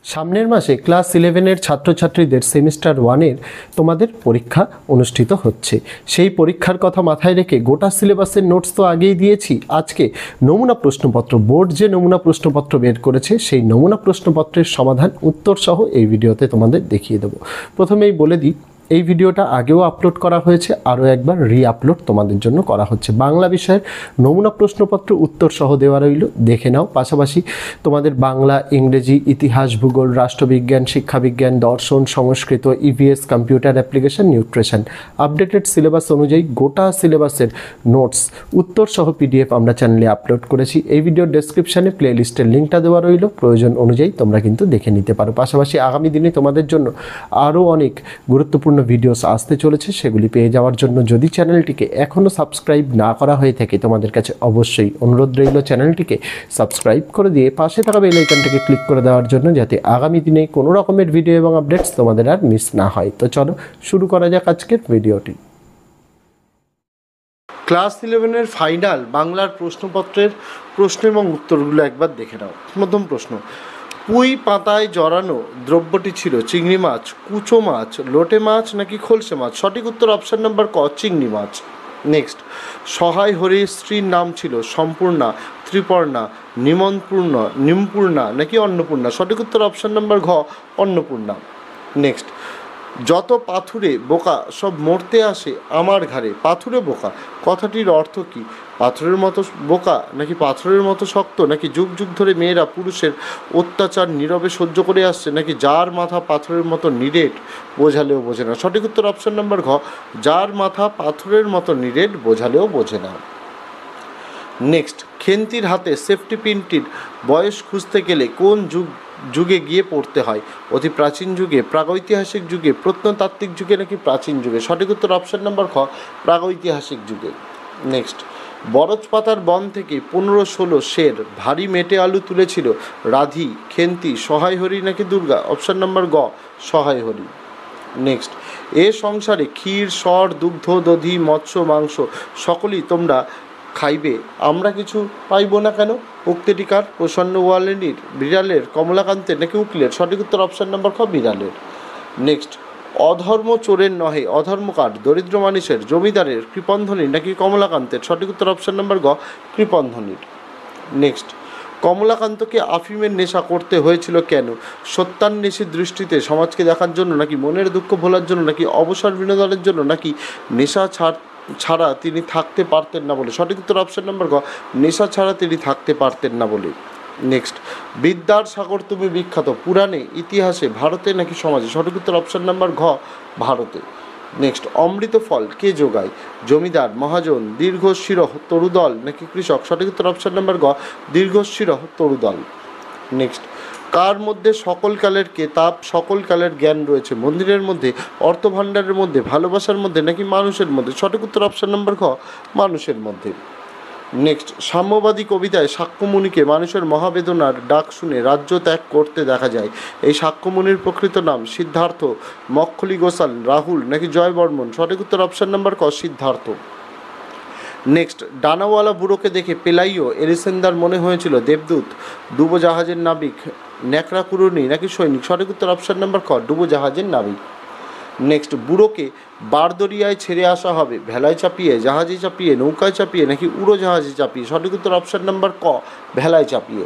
সামনের মাসে ক্লাস 11-এর ছাত্রছাত্রীদের সেমিস্টার 1-এর তোমাদের পরীক্ষা অনুষ্ঠিত হচ্ছে। সেই পরীক্ষার কথা মাথায় রেখে গোটা সিলেবাসের নোটস তো আগেই দিয়েছি। আজকে নমুনা প্রশ্নপত্র, বোর্ড যে নমুনা প্রশ্নপত্র বের করেছে সেই নমুনা প্রশ্নপত্রের সমাধান উত্তর সহ এই ভিডিওতে তোমাদের দেখিয়ে দেবো। প্রথমেই বলে দিই, এই ভিডিওটা আগেও আপলোড করা হয়েছে, আরও একবার রি-আপলোড তোমাদের জন্য করা হচ্ছে। বাংলা বিষয়ের নমুনা প্রশ্নপত্র উত্তর সহ দেওয়া রইল, দেখে নাও। পাশাপাশি তোমাদের বাংলা, ইংরেজি, ইতিহাস, ভূগোল, রাষ্ট্রবিজ্ঞান, শিক্ষাবিজ্ঞান, দর্শন, Sanskrit, EVS, computer application, nutrition updated syllabus অনুযায়ী গোটা সিলেবাসের নোটস উত্তর সহ পিডিএফ আমরা চ্যানেলে আপলোড করেছি। এই ভিডিওর ডেসক্রিপশানে প্লেলিস্টের লিঙ্কটা দেওয়া রইল, প্রয়োজন অনুযায়ী তোমরা কিন্তু দেখে নিতে পারো। পাশাপাশি আগামী দিনে তোমাদের জন্য আরও অনেক গুরুত্বপূর্ণ ভিডিওস আসতে চলেছে, সেগুলি পেয়ে যাওয়ার জন্য যদি চ্যানেলটিকে এখনও সাবস্ক্রাইব না করা হয়ে থাকে তোমাদের কাছে অবশ্যই অনুরোধ রইল চ্যানেলটিকে সাবস্ক্রাইব করে দিয়ে পাশে থাকা বেল আইকনটাকে ক্লিক করে দেওয়ার জন্য, যাতে আগামী দিনে কোনো রকমের ভিডিও এবং আপডেটস তোমাদের আর মিস না হয়। তো চলো শুরু করা যাক আজকের ভিডিওটি। ক্লাস 11-এর ফাইনাল বাংলার প্রশ্নপত্রের প্রশ্ন এবং উত্তরগুলো একবার দেখে নাও। প্রথম প্রশ্ন, পুঁই পাতায় জড়ানো দ্রব্যটি ছিল চিংড়ি মাছ, কুচো মাছ, লোটে মাছ নাকি খলসে মাছ? সঠিক উত্তর অপশান নাম্বার ক, চিংড়ি মাছ। নেক্সট, সহায় হরির স্ত্রীর নাম ছিল সম্পূর্ণা, ত্রিপর্ণা, নিমপূর্ণা নাকি অন্নপূর্ণা? সঠিক উত্তর অপশান নাম্বার ঘ, অন্নপূর্ণা। নেক্সট, যত পাথুরে বোকা সব মরতে আসে আমার ঘাড়ে, পাথুরে বোকা কথাটির অর্থ কী? পাথরের মতো বোকা নাকি পাথরের মতো শক্ত, নাকি যুগ যুগ ধরে মেয়েরা পুরুষের অত্যাচার নীরবে সহ্য করে আসছে, নাকি যার মাথা পাথরের মতো নিরেট বোঝালেও বোঝে না? সঠিক উত্তর অপশান নাম্বার ঘ, যার মাথা পাথরের মতো নিরেট বোঝালেও বোঝে না। নেক্সট, খেন্তির হাতে সেফটি পিনটির বয়স খুঁজতে গেলে কোন যুগে গিয়ে পড়তে হয়? অতি প্রাচীন যুগে, প্রাগৈতিহাসিক যুগে, প্রত্নতাত্ত্বিক যুগে নাকি প্রাচীন যুগে? সঠিক উত্তর অপশান নাম্বার খ, প্রাগৈতিহাসিক যুগে। নেক্সট, বরজপাতার বন থেকে 15-16 শের ভারী মেটে আলু তুলেছিল রাধি, খেন্তি, সহায় হরি নাকি দুর্গা? অপশান নাম্বার গ, সহায় হরি। নেক্সট, এ সংসারে ক্ষীর, সর, দুগ্ধ, দধি, মৎস্য, মাংস সকলেই তোমরা খাইবে, আমরা কিছু পাইব না কেন? উক্তিটিকার প্রসন্ন ওয়ালেনির, বিড়ালের, কমলাকান্তের নাকি উকিলের? সঠিক উত্তর অপশান নাম্বার খ, বিড়ালের। নেক্সট, অধর্ম চোরের নহে, অধর্মকার দরিদ্র মানুষের, জমিদারের, কৃপণধ্বনির নাকি কমলাকান্তের? সঠিক উত্তর অপশান নাম্বার গ, কৃপণধ্বনির। নেক্সট, কমলাকান্তকে আফিমের নেশা করতে হয়েছিল কেন? সত্যান্বেষী দৃষ্টিতে সমাজকে দেখার জন্য, নাকি মনের দুঃখ ভোলার জন্য, নাকি অবসর বিনোদনের জন্য, নাকি নেশা ছাড়া তিনি থাকতে পারতেন না বলে? সঠিক উত্তর অপশান নাম্বার গ, নেশা ছাড়া তিনি থাকতে পারতেন না বলে। নেক্সট, বিদ্যার সাগর তুমি বিখ্যাত পুরাণে, ইতিহাসে, ভারতে নাকি সমাজে? সঠিক উত্তর অপশান নাম্বার ঘ, ভারতে। নেক্সট, অমৃত ফল কে যোগায়? জমিদার, মহাজন, দীর্ঘশিরঃ তরুদল নাকি কৃষক? সঠিক উত্তর অপশান নাম্বার গ, দীর্ঘশিরঃ তরুদল। নেক্সট, কার মধ্যে সকল কালের কেতাব, সকল কালের জ্ঞান রয়েছে? মন্দিরের মধ্যে, অর্থভাণ্ডারের মধ্যে, ভালোবাসার মধ্যে নাকি মানুষের মধ্যে? সঠিক উত্তর অপশান নাম্বার ঘ, মানুষের মধ্যে। নেক্সট, সাম্যবাদী কবিতায় সাক্ষ্যমুনিকে মানুষের মহাবেদনার ডাক শুনে রাজ্য ত্যাগ করতে দেখা যায়, এই সাক্ষ্যমুনির প্রকৃত নাম? সিদ্ধার্থ, মক্ষলী গোসাল, রাহুল নাকি জয়বর্মন? সঠিক উত্তর অপশান নাম্বার ক, সিদ্ধার্থ। নেক্সট, ডানাওয়ালা বুড়োকে দেখে পেলাইও এলিসেন্দার মনে হয়েছিল দেবদূত, ডুবোজাহাজের নাবিক, ন্যাকড়া কুড়ুনি নাকি সৈনিক? সঠিক উত্তর অপশান নাম্বার খ, ডুবোজাহাজের নাবিক। নেক্সট, বুড়োকে বারদরিয়ায় ছেড়ে আসা হবে ভেলায় চাপিয়ে, জাহাজে চাপিয়ে, নৌকায় চাপিয়ে নাকি উড়োজাহাজে চাপিয়ে? সঠিক উত্তর অপশান নাম্বার ক, ভেলায় চাপিয়ে।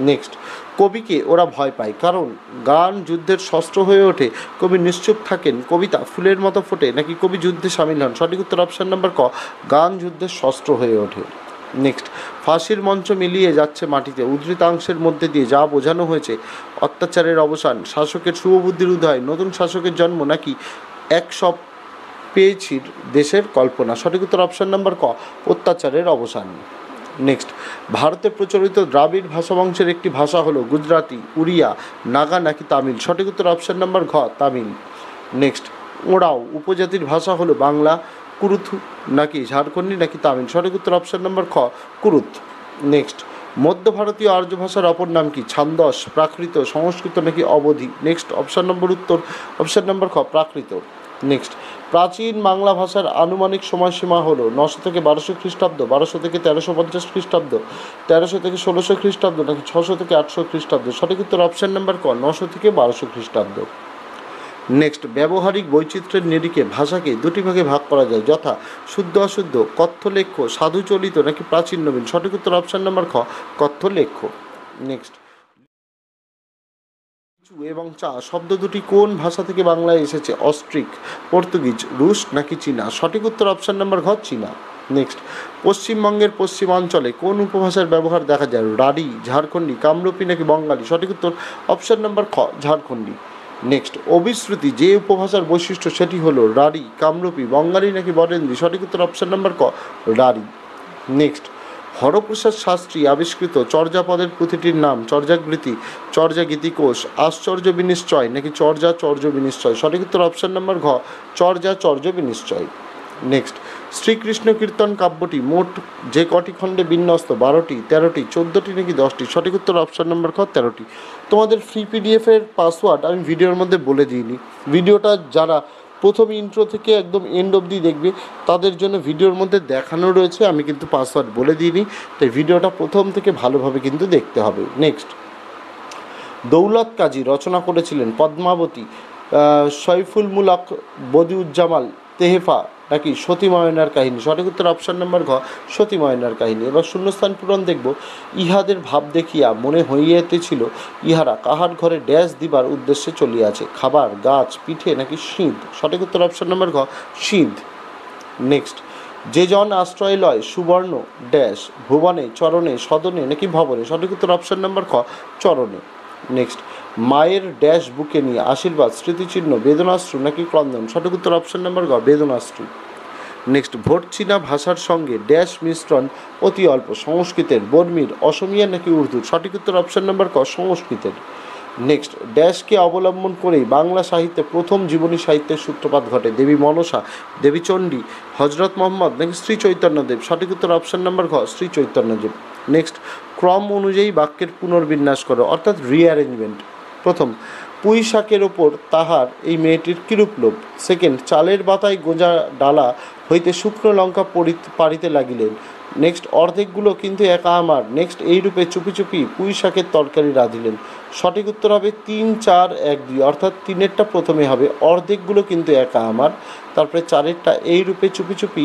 নেক্সট, কবিকে ওরা ভয় পায় কারণ গান যুদ্ধের শস্ত্র হয়ে ওঠে, কবি নিশ্চুপ থাকেন, কবিতা ফুলের মতো ফোটে নাকি কবি যুদ্ধে সামিল হন? সঠিক উত্তর অপশান নাম্বার ক, গান যুদ্ধের শস্ত্র হয়ে ওঠে। নেক্সট, ফাঁসির মঞ্চ মিলিয়ে যাচ্ছে মাটিতে, উদ্ধৃতাংশের মধ্যে দিয়ে যা বোঝানো হয়েছে অত্যাচারের অবসান, শাসকের শুভবুদ্ধির উদয়, নতুন শাসকের জন্ম নাকি এক সব পেয়েছি দেশের কল্পনা? সঠিক উত্তর অপশান নাম্বার ক, অত্যাচারের অবসান। নেক্সট, ভারতে প্রচলিত দ্রাবিড় ভাষাবংশের একটি ভাষা হলো গুজরাটি, উড়িয়া, নাগা নাকি তামিল? সঠিক উত্তর অপশান নাম্বার ঘ, তামিল। নেক্সট, ওরাও উপজাতির ভাষা হলো বাংলা, কুরুথু নাকি ঝাড়খণ্ডী নাকি তামিল? সঠিক উত্তর অপশান নাম্বার খ, কুরুত। নেক্সট, মধ্য ভারতীয় আর্য ভাষার অপর নাম কি? ছান্দস, প্রাকৃত, সংস্কৃত নাকি অবধি? নেক্সট, অপশান নম্বর খ, প্রাকৃত। নেক্সট, প্রাচীন বাংলা ভাষার আনুমানিক সময়সীমা হলো 900 থেকে 1200 খ্রিস্টাব্দ, 1200 থেকে 1350 খ্রিস্টাব্দ, 1300 থেকে 1600 খ্রিস্টাব্দ, নাকি 600 থেকে 800 খ্রিস্টাব্দ। সঠিক উত্তর অপশান নাম্বার ক, 900 থেকে 1200 খ্রিস্টাব্দ। নেক্সট, ব্যবহারিক বৈচিত্র্যের নিরিখে ভাষাকে দুটি ভাগে ভাগ করা যায়, যথা শুদ্ধ অশুদ্ধ, কথ্য লেখ্য, সাধু চলিত, নাকি প্রাচীন নবীন। সঠিক উত্তর অপশান নাম্বার খ, কথ্য লেখ্য। নেক্সট, লিচু এবং চা শব্দ দুটি কোন ভাষা থেকে বাংলায় এসেছে? অস্ট্রিক, পর্তুগিজ, রুশ, নাকি চীনা। সঠিক উত্তর অপশান নাম্বার ঘ, চীনা। নেক্সট, পশ্চিমবঙ্গের পশ্চিমাঞ্চলে কোন উপভাষার ব্যবহার দেখা যায়? রাঢ়ী, ঝাড়খণ্ডী, কামরূপী, নাকি বঙ্গালী। সঠিক উত্তর অপশান নাম্বার খ, ঝাড়খণ্ডী। নেক্সট, অভিশ্রুতি যে উপভাষার বৈশিষ্ট্য সেটি হলো রাঢ়ী, কামরূপী, বঙ্গালী, নাকি বরেন্দ্রী। সঠিক উত্তর অপশান নাম্বার ক, রাঢ়ী। নেক্সট, হরপ্রসাদ শাস্ত্রী আবিষ্কৃত চর্যাপদের পুঁথিটির নাম? চর্যাগীতি, চর্যাগীতিকোষ, আশ্চর্য বিনিশ্চয়, নাকি চর্যাচর্য বিনিশ্চয়। সঠিক উত্তর অপশান নাম্বার ঘ, চর্যাচর্য বিনিশ্চয়। নেক্সট, শ্রীকৃষ্ণ কীর্তন কাব্যটি মোট যে কটি খণ্ডে বিন্যস্ত? 12টি, 13টি, 14টি, নাকি 10টি। সঠিক উত্তর অপশান নাম্বার খ, 13টি। তোমাদের ফ্রি পিডিএফের পাসওয়ার্ড আমি ভিডিওর মধ্যে বলে দিইনি। ভিডিওটা যারা প্রথম ইন্ট্রো থেকে একদম এন্ড অবধি দেখবে তাদের জন্য ভিডিওর মধ্যে দেখানো রয়েছে, আমি কিন্তু পাসওয়ার্ড বলে দিইনি, তাই ভিডিওটা প্রথম থেকে ভালোভাবে কিন্তু দেখতে হবে। নেক্সট, দৌলত কাজী রচনা করেছিলেন পদ্মাবতী, সৈফুল মুলক, বদিউজ্জামাল, তেহেফা, নাকি সতী ময়নার কাহিনী। সঠিক উত্তর অপশান নাম্বার ঘ, সতী ময়নার কাহিনী। এবার শূন্যস্থান পূরণ দেখব। ইহাদের ভাব দেখিয়া মনে হইয়াতেছিল ইহারা কাহার ঘরে ড্যাশ দিবার উদ্দেশ্যে চলিয়াছে? খাবার, গাছ, পিঠে, নাকি সিঁধ। সঠিক উত্তর অপশান নাম্বার ঘ, সিঁধ। নেক্সট, যে জন আশ্রয় লয় সুবর্ণ ড্যাশ ভুবনে, চরণে, সদনে, নাকি ভবনে। সঠিক উত্তর অপশান নাম্বার খ, চরণে। নেক্সট, মায়ের ড্যাশ বুকে নিয়ে আশীর্বাদ, স্মৃতিচিহ্ন, বেদনাশ্রু, নাকি ক্রন্দন। সঠিক উত্তর অপশান নাম্বার গ, বেদনাশ্রু। নেক্সট, ভোট চীনা ভাষার সঙ্গে ড্যাশ মিশ্রণ অতি অল্প? সংস্কৃতের, বর্মীর, অসমিয়া, নাকি উর্দুর। সঠিক উত্তর অপশান নাম্বার ক, সংস্কৃতের। নেক্সট, ড্যাশকে অবলম্বন করেই বাংলা সাহিত্যে প্রথম জীবনী সাহিত্যের সূত্রপাত ঘটে? দেবী মনসা, দেবী চণ্ডী, হজরত মোহাম্মদ, নাকি শ্রী চৈতন্যদেব। সঠিক উত্তর অপশান নাম্বার ঘ, শ্রী চৈতন্যদেব। নেক্সট, ক্রম অনুযায়ী বাক্যের পুনর্বিন্যাস করো, অর্থাৎ রিঅ্যারেঞ্জমেন্ট। প্রথম, পুঁই শাকের ওপর তাহার এই মেয়েটির কিরূপ লোভ। সেকেন্ড, চালের বাতায় গোঁজা ডালা হইতে শুকনো লঙ্কা পাড়িতে লাগিলেন। নেক্সট, অর্ধেকগুলো কিন্তু একা আমার। নেক্সট, এইরূপে চুপি চুপি পুঁই শাকের তরকারি রাঁধিলেন। সঠিক উত্তর হবে 3, 4, 1, 2, অর্থাৎ 3-এরটা প্রথমে হবে, অর্ধেকগুলো কিন্তু একা আমার। তারপরে 4-এরটা এইরূপে চুপি চুপি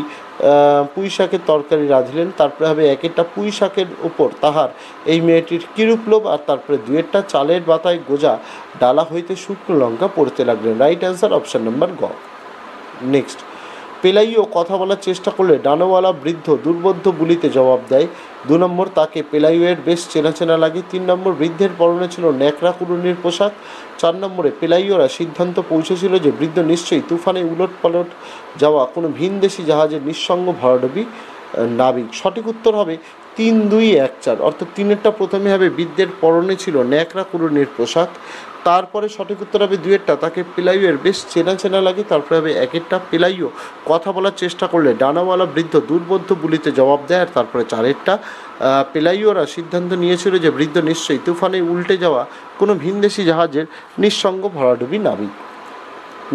পুঁই শাকের তরকারি রাঁধিলেন। তারপরে হবে 1-এরটা পুঁই শাকের ওপর তাহার এই মেয়েটির কিরূপ লোভ। আর তারপরে 2-এরটা চালের বাতায় গোজা ডালা হইতে শুকনো লঙ্কা পড়তে লাগলেন। রাইট অ্যান্সার অপশান নাম্বার গ। নেক্সট, পেলাইও কথা বলার চেষ্টা করলে ডানাওয়ালা বৃদ্ধ দুর্বোধ্য বলিতে জবাব দেয়। 2 নম্বর, তাকে পেলাইয়ের বেশ চেনা চেনা লাগে। 3 নম্বর, বৃদ্ধের পরনে ছিল ন্যাকড়া কুড়ুনির পোশাক। 4 নম্বরে, পেলাইয়রা সিদ্ধান্ত পৌঁছেছিল যে বৃদ্ধ নিশ্চয়ই তুফানে উলট পালট যাওয়া কোনো ভিনদেশি জাহাজের নিঃসঙ্গ ভরাডুবি নাবিক। সঠিক উত্তর হবে 3, 2, 1, 4, অর্থাৎ 3-এরটা প্রথমে হবে, বৃদ্ধের পরনে ছিল ন্যাকড়া কুড়ুনির পোশাক। তারপরে সঠিক উত্তর হবে 2-এরটা, তাকে পেলাইয়ের বেশ চেনা চেনা লাগে। তারপরে হবে 1-এরটা, পেলাইও কথা বলার চেষ্টা করলে ডানাওয়ালা বৃদ্ধ দুর্বোধ্য বলিতে জবাব দেয়। আর তারপরে 4-এরটা, পেলাইওরা সিদ্ধান্ত নিয়েছিল যে বৃদ্ধ নিশ্চয়ই তুফানে উল্টে যাওয়া কোনো ভিনদেশি জাহাজের নিঃসঙ্গ ভরাডুবি নাবিক।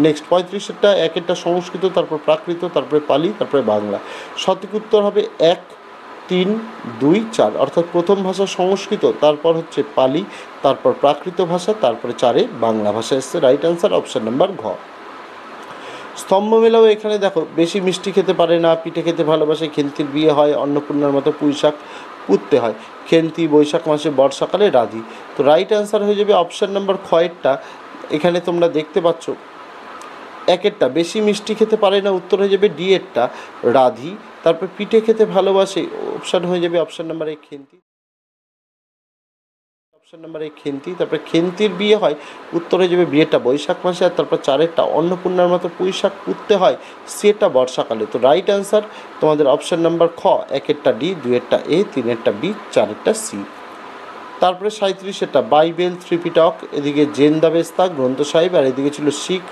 নেক্সট, 35-এরটা, 1-এরটা সংস্কৃত, তারপর প্রাকৃত, তারপরে পালি, তারপরে বাংলা। সঠিক উত্তর হবে 1, 3, 2, 4, অর্থাৎ প্রথম ভাষা সংস্কৃত, তারপর হচ্ছে পালি, তারপর প্রাকৃত ভাষা, তারপরে 4-এ বাংলা ভাষা এসছে। রাইট অ্যান্সার অপশান নাম্বার ঘ। স্তম্ভ মেলাও এখানে দেখো, বেশি মিষ্টি খেতে পারে না, পিঠে খেতে ভালোবাসে, খেন্তির বিয়ে হয়, অন্নপূর্ণার মতো পুঁই শাক পুঁততে হয়, খেন্তি বৈশাখ মাসে, বর্ষাকালে রাধি। তো রাইট অ্যান্সার হয়ে যাবে অপশান নাম্বার খ-এরটা। এখানে তোমরা দেখতে পাচ্ছ 1-এরটা বেশি মিষ্টি খেতে পারে না, উত্তর হয়ে যাবে ডি-এরটা, রাধি। তারপর পিঠে খেতে ভালোবাসে, অপশান হয়ে যাবে option number A, Khenti. Option number A, Khenti. তারপরে খেন্তির বিয়ে হয়, উত্তর হয়ে যাবে বিয়েটা বৈশাখ মাসে। আর তারপর 4-এরটা অন্নপূর্ণার মতো পুঁই শাক পুঁততে হয়, সেটা বর্ষাকালে। তো রাইট অ্যান্সার তোমাদের অপশান নাম্বার খ, 1-এরটা ডি, 2-এরটা এ, 3-এরটা বি, 4-এরটা সি। তারপরে 37-এরটা বাইবেল, ত্রিপিটক, এদিকে জেন্দাবেস্তা গ্রন্থ সাহেব, আর এদিকে ছিল শিখ,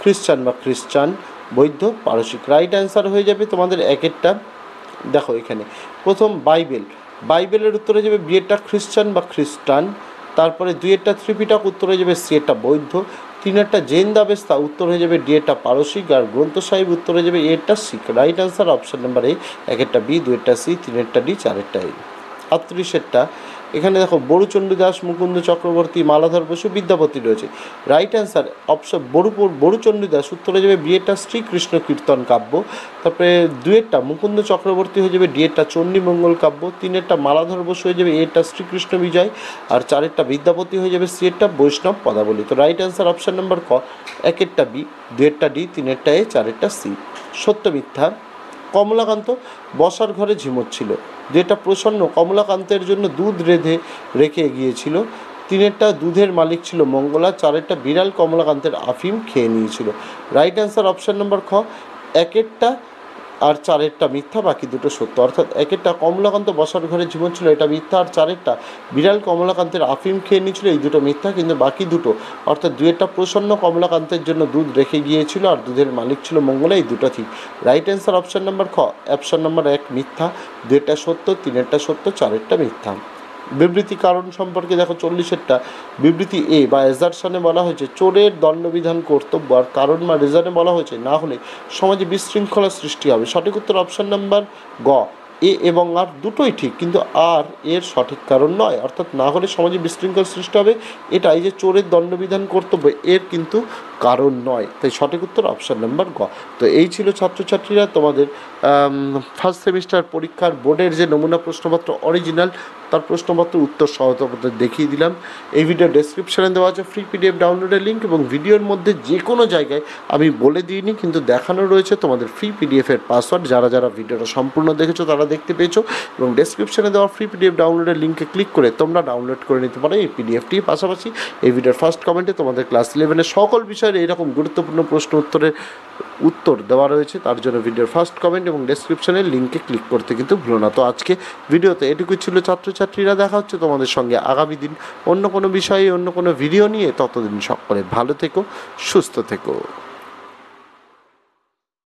খ্রিস্টান বা খ্রিস্টান, বৌদ্ধ, পারসিক। রাইট অ্যান্সার হয়ে যাবে তোমাদের 1-এরটা। দেখো এখানে প্রথম বাইবেল, বাইবেলের উত্তরে যাবে বিয়েটা খ্রিস্টান বা খ্রিস্টান, তারপরে 2-এরটা ত্রিপিটক উত্তর হয়ে যাবে, 3-এরটা বৌদ্ধ, 3-এরটা জৈন দাবেস্তা উত্তর হয়ে যাবে, D-এরটা পারসিক, আর গ্রন্থ সাহিব উত্তর হয়ে যাবে এরটা Sikh. Right answer option number A, 1-এরটা বি, 2-এরটা সি, 3-এরটা ডি, 4-এরটা এ। 38-এরটা এখানে দেখো বড়ুচণ্ডী দাস, মুকুন্দ চক্রবর্তী, মালাধর বসু, বিদ্যাপতি রয়েছে। Right answer option Baruchandi Das উত্তর হয়ে যাবে, বি-এরটা শ্রীকৃষ্ণ কীর্তন কাব্য। তারপরে 2-এরটা মুকুন্দ চক্রবর্তী হয়ে যাবে, ডি-এরটা চণ্ডীমঙ্গল কাব্য, 3-এরটা মালাধর বসু হয়ে যাবে, এ-এরটা শ্রীকৃষ্ণ বিজয়, আর 4-এরটা বিদ্যাপতি হয়ে যাবে, সি-এরটা বৈষ্ণব পদাবলী। তো রাইট অ্যান্সার অপশান নাম্বার ক, 1-এরটা বি, 2-এরটা ডি, 3-এরটা এ, 4-এরটা সি। সত্য মিথ্যা। কমলাকান্ত বসার ঘরে ঝিমোচ্ছিল, যেটা প্রসন্ন কমলাকান্তের জন্য দুধ রেখে গিয়েছিল, 3-এরটা দুধের মালিক ছিল মঙ্গলা, 4-এরটা বিড়াল কমলাকান্তের আফিম খেয়ে নিয়েছিল। রাইট অ্যান্সার অপশান নাম্বার খ, 1-এরটা আর 4-এরটা মিথ্যা, বাকি দুটো সত্য। অর্থাৎ 1-এরটা কমলাকান্ত বসার ঘরে ঝিমোচ্ছিল এটা মিথ্যা, আর 4-এরটা বিড়াল কমলাকান্তের আফিম খেয়ে নিয়েছিল এই দুটো মিথ্যা, কিন্তু বাকি দুটো অর্থাৎ 2-এরটা প্রসন্ন কমলাকান্তের জন্য দুধ রেখে গিয়েছিল আর দুধের মালিক ছিল মঙ্গলা, এই দুটো ঠিক। রাইট অ্যান্সার অপশান নাম্বার খ, অপশান নাম্বার 1 মিথ্যা, 2-এরটা সত্য, 3-এরটা সত্য, 4-এরটা মিথ্যা। বিবৃতি কারণ সম্পর্কে দেখো 40-এরটা বিবৃতি এ বা এজারশনে বলা হয়েছে চোরের দণ্ডবিধান কর্তব্য, আর কারণ বা রিজনে বলা হয়েছে না হলে সমাজে বিশৃঙ্খলা সৃষ্টি হবে। সঠিক উত্তর অপশান নাম্বার গ, এ এবং আর দুটোই ঠিক, কিন্তু আর এর সঠিক কারণ নয়, অর্থাৎ না হলে সমাজে বিশৃঙ্খলা সৃষ্টি হবে এটাই যে চোরের দণ্ডবিধান কর্তব্য এর কিন্তু কারণ নয়, তাই সঠিক উত্তর অপশান নাম্বার গ। তো এই ছিল ছাত্রছাত্রীরা তোমাদের ফার্স্ট সেমিস্টার পরীক্ষার বোর্ডের যে নমুনা প্রশ্নপত্র অরিজিনাল তার প্রশ্নপত্র উত্তর সহ তোমাদের দেখিয়ে দিলাম। এই ভিডিও ডেসক্রিপশানে দেওয়া আছে ফ্রি পিডিএফ ডাউনলোডের লিঙ্ক, এবং ভিডিওর মধ্যে যে কোনো জায়গায় আমি বলে দিইনি কিন্তু দেখানো রয়েছে তোমাদের ফ্রি পিডিএফের পাসওয়ার্ড। যারা যারা ভিডিওটা সম্পূর্ণ দেখেছো তারা দেখতে পেয়েছো, এবং ডেসক্রিপশানে দেওয়া ফ্রি পিডিএফ ডাউনলোডের লিঙ্কে ক্লিক করে তোমরা ডাউনলোড করে নিতে পারো এই পিডিএফটি। পাশাপাশি এই ভিডিওর ফার্স্ট কমেন্টে তোমাদের ক্লাস 11-এর সকল বিষয়ের এইরকম গুরুত্বপূর্ণ প্রশ্ন উত্তরের উত্তর দেওয়া রয়েছে, তার জন্য ভিডিওর ফার্স্ট কমেন্ট এবং ডেসক্রিপশানের লিঙ্কে ক্লিক করতে কিন্তু ভুলো না। তো আজকে ভিডিওতে এটুকুই ছিল ছাত্রছাত্রীরা, দেখা হচ্ছে তোমাদের সঙ্গে আগামী দিন অন্য কোনো বিষয়ে অন্য কোনো ভিডিও নিয়ে। ততদিন সকলে ভালো থেকো, সুস্থ থেকো।